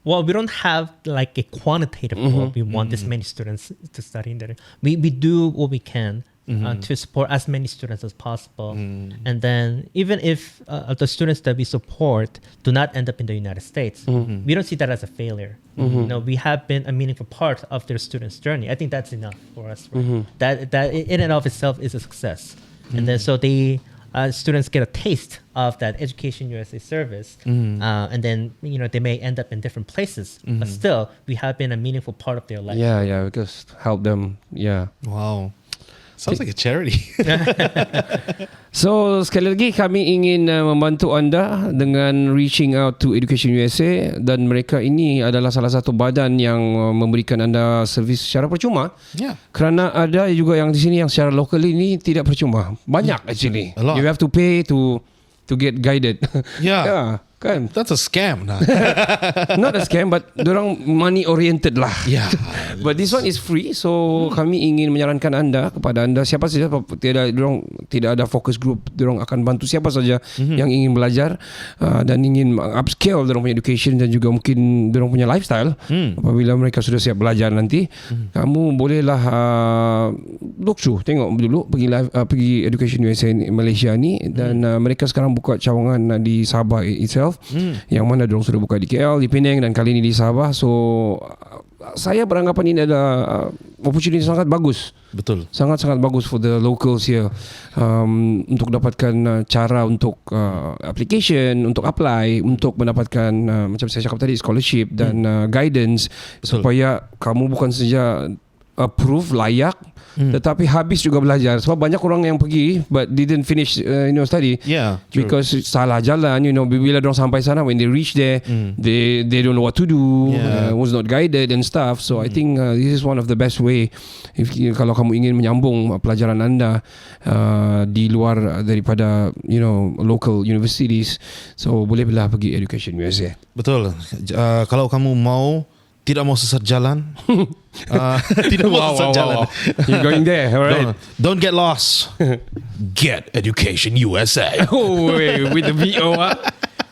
Speaker 3: Well, we don't have like a quantitative goal. We want this many students to study in there. We do what we can to support as many students as possible. And then even if the students that we support do not end up in the United States, we don't see that as a failure. We have been a meaningful part of their students' journey. I think that's enough for us. Right? That in and of itself is a success. And then so the students get a taste of that Education USA service, and then they may end up in different places, but still we have been a meaningful part of their life.
Speaker 1: Because help them.
Speaker 2: Wow. Sounds like a charity.
Speaker 1: So sekali lagi kami ingin membantu anda dengan reaching out to Education USA, dan mereka ini adalah salah satu badan yang memberikan anda servis secara percuma. Kerana ada juga yang di sini yang secara lokal ini tidak percuma. Banyak actually. You have to pay to get guided. Kan?
Speaker 2: That's a scam. Nah.
Speaker 1: Not a scam, but dorang money oriented lah.
Speaker 2: Yeah.
Speaker 1: But this one is free, so kami ingin menyarankan anda kepada anda siapa saja tidak ada focus group, dorang akan bantu siapa saja yang ingin belajar dan ingin upscale dorang punya education dan juga mungkin dorang punya lifestyle. Apabila mereka sudah siap belajar nanti, kamu bolehlah look through, tengok dulu pergi Education USA Malaysia ni dan mereka sekarang buka cawangan di Sabah itself. Yang mana dorong sudah buka di KL, di Penang dan kali ini di Sabah. So saya beranggapan ini ada opportunity sangat bagus.
Speaker 2: Betul.
Speaker 1: Sangat-sangat bagus for the locals here untuk dapatkan cara untuk application, untuk apply, untuk mendapatkan macam saya cakap tadi scholarship dan guidance. Betul. Supaya kamu bukan saja approve, layak, tetapi habis juga belajar. Sebab banyak orang yang pergi but didn't finish study.
Speaker 2: Yeah, true.
Speaker 1: Because salah jalan, bila dorang sampai sana, when they reach there, they don't know what to do, was not guided and stuff. So I think this is one of the best way kalau kamu ingin menyambung pelajaran anda di luar daripada local universities. So bolehlah pergi Education USA.
Speaker 2: Betul. Kalau kamu tidak mau sesat jalan, tidak mau sesat jalan.
Speaker 1: You're going there, alright.
Speaker 2: Don't get lost. Get Education USA.
Speaker 1: Oh, wait, with the VO.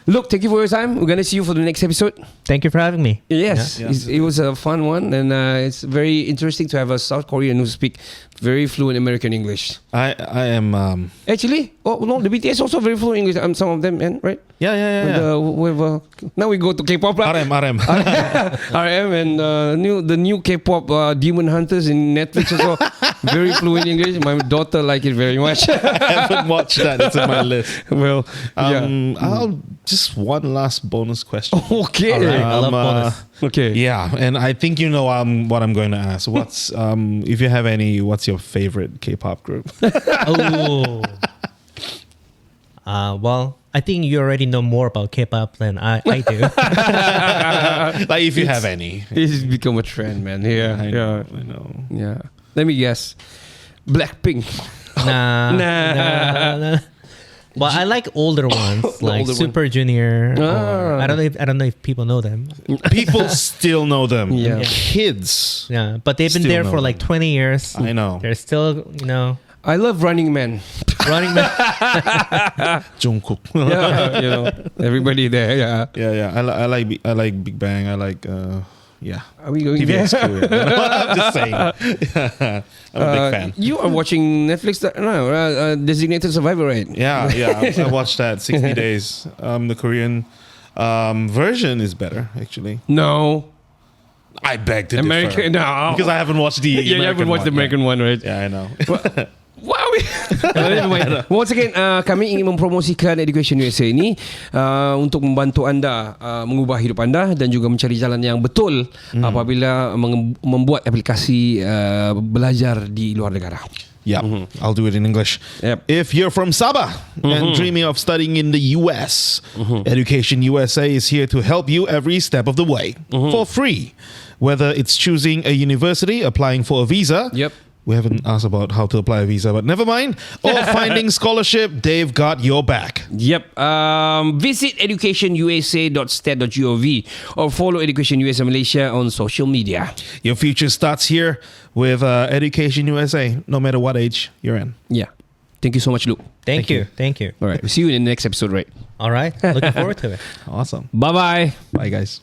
Speaker 1: Look, thank you for your time. We're gonna see you for the next episode.
Speaker 3: Thank you for having me.
Speaker 1: Yes, it was a fun one, and it's very interesting to have a South Korean who speak very fluent American English.
Speaker 2: I am
Speaker 1: actually. Oh no, the BTS also very fluent English. Some of them, right?
Speaker 2: Yeah.
Speaker 1: Now we go to K-pop.
Speaker 2: RM.
Speaker 1: RM and the new K-pop Demon Hunters in Netflix also very fluent English. My daughter like it very much.
Speaker 2: I haven't watched that. It's on my list.
Speaker 1: Well,
Speaker 2: I'll just one last bonus question.
Speaker 1: Okay.
Speaker 3: All right. I love bonus.
Speaker 1: Okay.
Speaker 2: Yeah, and I think you know what I'm going to ask. What's if you have any? What's your favorite K-pop group?
Speaker 3: Oh. Well, I think you already know more about K-pop than I do.
Speaker 2: Like if you have any.
Speaker 1: It's become a trend, man. Yeah,
Speaker 2: I know.
Speaker 1: Yeah. Let me guess. Blackpink.
Speaker 3: Nah. Well, I like older ones, like
Speaker 1: older
Speaker 3: Super Junior. I don't know if people know them.
Speaker 2: People still know them.
Speaker 1: Yeah.
Speaker 2: Kids.
Speaker 3: Yeah, but they've been
Speaker 2: Still
Speaker 3: there
Speaker 2: know
Speaker 3: for like 20 years.
Speaker 2: I know.
Speaker 3: They're still,
Speaker 1: I love Running Man.
Speaker 3: Running Man.
Speaker 2: Jungkook.
Speaker 1: Yeah, everybody there. Yeah.
Speaker 2: Yeah. I like Big Bang. I like
Speaker 1: Are we going
Speaker 2: TVS
Speaker 1: there?
Speaker 2: too, yeah. I'm just saying. Yeah. I'm a big fan.
Speaker 1: You are watching Netflix Designated Survivor, right?
Speaker 2: Yeah. I watched that 60 days. The Korean version is better, actually.
Speaker 1: No.
Speaker 2: I beg to
Speaker 1: American,
Speaker 2: differ.
Speaker 1: no.
Speaker 2: Because I haven't watched the
Speaker 1: You haven't watched the American one, right?
Speaker 2: Yeah, I know.
Speaker 1: Wow. Never mind. Once again, kami ingin mempromosikan Education USA ini untuk membantu anda mengubah hidup anda dan juga mencari jalan yang betul apabila membuat aplikasi belajar di luar negara.
Speaker 2: Yeah, I'll do it in English.
Speaker 1: Yep.
Speaker 2: If you're from Sabah and dreaming of studying in the US, Education USA is here to help you every step of the way for free. Whether it's choosing a university, applying for a visa.
Speaker 1: Yep.
Speaker 2: We haven't asked about how to apply a visa, but never mind. Or finding scholarship, they've got your back.
Speaker 1: Yep. Visit educationusa.stat.gov or follow Education USA Malaysia on social media.
Speaker 2: Your future starts here with Education USA, no matter what age you're in.
Speaker 1: Yeah. Thank you so much, Luke.
Speaker 3: Thank you.
Speaker 1: All right. We'll see you in the next episode, right?
Speaker 3: All right. Looking forward to it.
Speaker 2: Awesome.
Speaker 1: Bye-bye.
Speaker 2: Bye, guys.